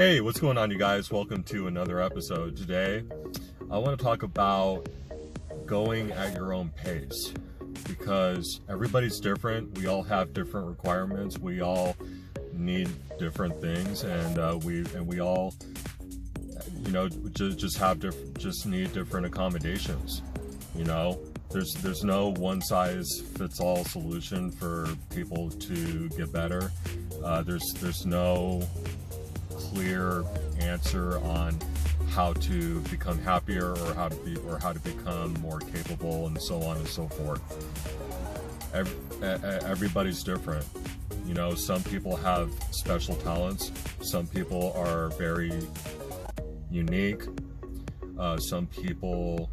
Hey, what's going on, you guys? Welcome to another episode. Today, I want to talk about going at your own pace because everybody's different. We all have different requirements. We all need different things, and we all, just need different accommodations. There's no one size fits all solution for people to get better. There's no clear answer on how to become happier or how to become more capable, and so on and so forth. Everybody's different. Some people have special talents. Some people are very unique. Some people,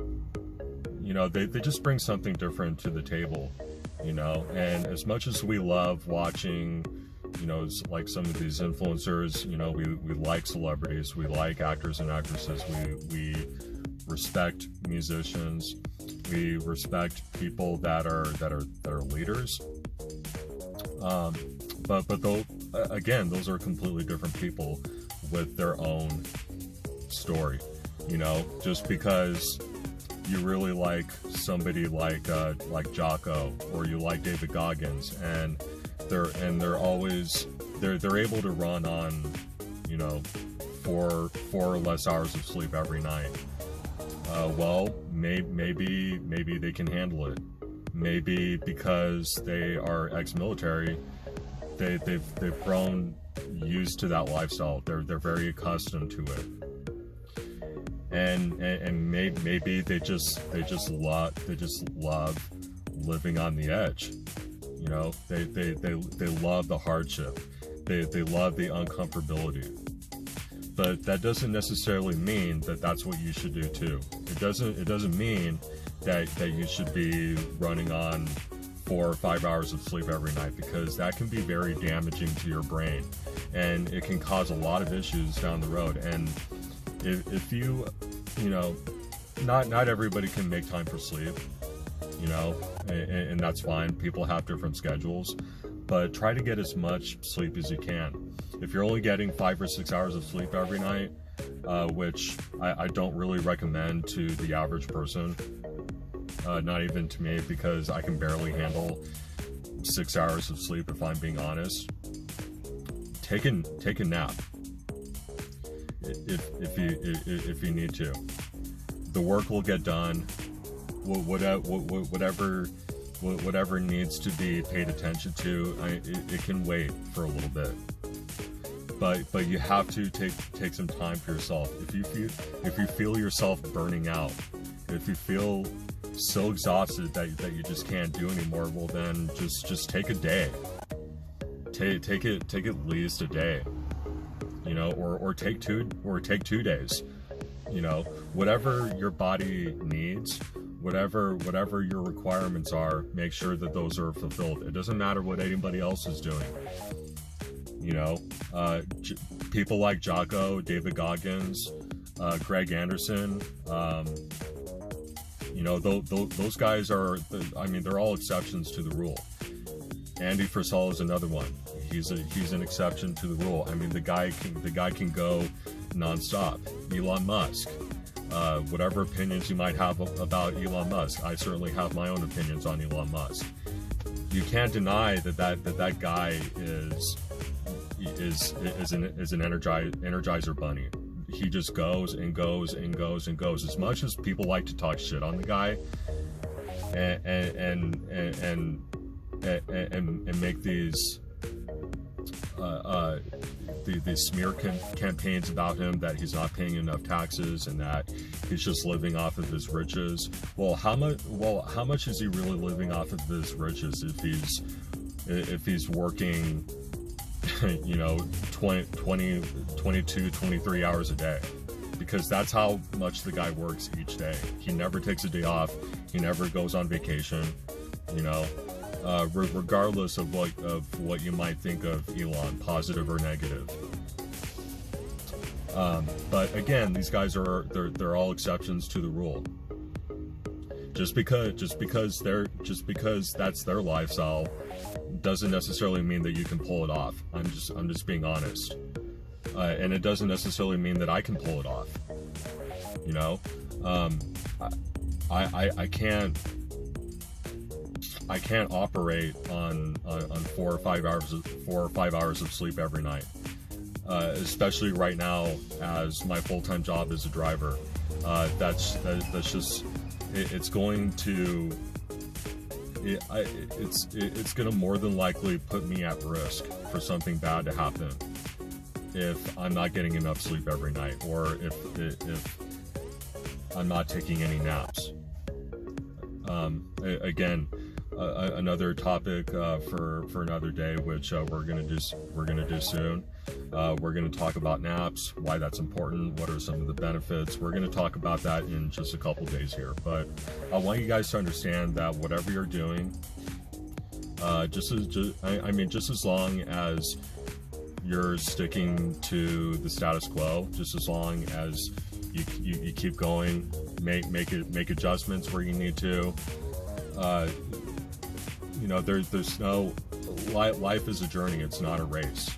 they just bring something different to the table. And as much as we love watching, like some of these influencers, we like celebrities, we like actors and actresses, we respect musicians, we respect people that are leaders. But though, again, those are completely different people with their own story. Just because you really like somebody like Jocko, or you like David Goggins, and they're able to run on, 4 or less hours of sleep every night. Maybe they can handle it. Maybe because they are ex-military, they've grown used to that lifestyle. They're very accustomed to it. And maybe they just love living on the edge. They love the hardship. They love the uncomfortability. But that doesn't necessarily mean that that's what you should do too. It doesn't mean that you should be running on 4 or 5 hours of sleep every night, because that can be very damaging to your brain, and it can cause a lot of issues down the road. And if you not everybody can make time for sleep, and that's fine. People have different schedules, but try to get as much sleep as you can. If you're only getting 5 or 6 hours of sleep every night, which I don't really recommend to the average person, not even to me, because I can barely handle 6 hours of sleep, if I'm being honest. Take a nap if you need to. The work will get done. Whatever needs to be paid attention to, it can wait for a little bit. But you have to take some time for yourself. If you feel yourself burning out, if you feel so exhausted that you just can't do anymore, well then just take a day. Take at least a day. Or take 2 days. Whatever your body needs, whatever your requirements are, make sure that those are fulfilled. It doesn't matter what anybody else is doing. People like Jocko, David Goggins, Greg Anderson, those guys are, they're all exceptions to the rule. Andy Frisell is another one. He's an exception to the rule. The guy can go nonstop. Elon Musk. Whatever opinions you might have about Elon Musk, I certainly have my own opinions on Elon Musk. You can't deny that guy is an energizer bunny. He just goes and goes and goes and goes. As much as people like to talk shit on the guy and make these smear campaigns about him, that he's not paying enough taxes and that he's just living off of his riches. Well, how much is he really living off of his riches if he's working 22, 23 hours a day? Because that's how much the guy works each day. He never takes a day off. He never goes on vacation. Regardless of what you might think of Elon, positive or negative. But again, these guys they're all exceptions to the rule. Just because that's their lifestyle doesn't necessarily mean that you can pull it off. I'm just being honest. And it doesn't necessarily mean that I can pull it off. You know, I can't operate on 4 or 5 hours of sleep every night, especially right now as my full-time job as a driver. That's just it's going to it's going to more than likely put me at risk for something bad to happen if I'm not getting enough sleep every night, or if I'm not taking any naps. Again, another topic for another day, which we're gonna do soon. We're gonna talk about naps, why that's important, what are some of the benefits. We're gonna talk about that in just a couple days here. But I want you guys to understand that whatever you're doing, just as long as you're sticking to the status quo, just as long as you keep going, make adjustments where you need to. You know, there's no life is a journey. It's not a race.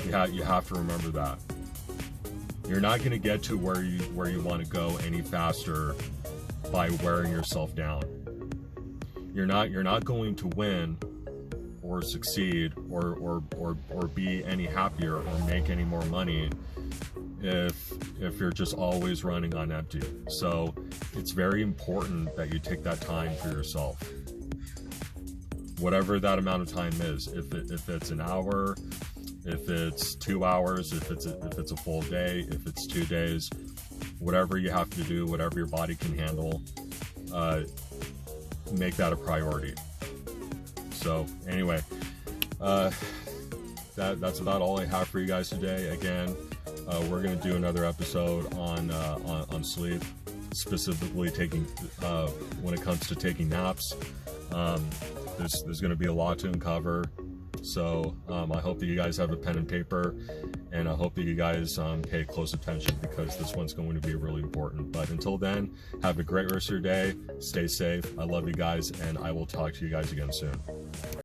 You have to remember that. You're not going to get to where you want to go any faster by wearing yourself down. You're not going to win or succeed or be any happier or make any more money if you're just always running on empty. So it's very important that you take that time for yourself, whatever that amount of time is. If it's an hour, if it's 2 hours, if it's a full day, if it's 2 days, whatever you have to do, whatever your body can handle, make that a priority. So anyway, that's about all I have for you guys today. Again, we're going to do another episode on sleep, specifically taking when it comes to taking naps. There's going to be a lot to uncover. So I hope that you guys have a pen and paper, and I hope that you guys pay close attention, because this one's going to be really important. But until then, have a great rest of your day. Stay safe. I love you guys, and I will talk to you guys again soon.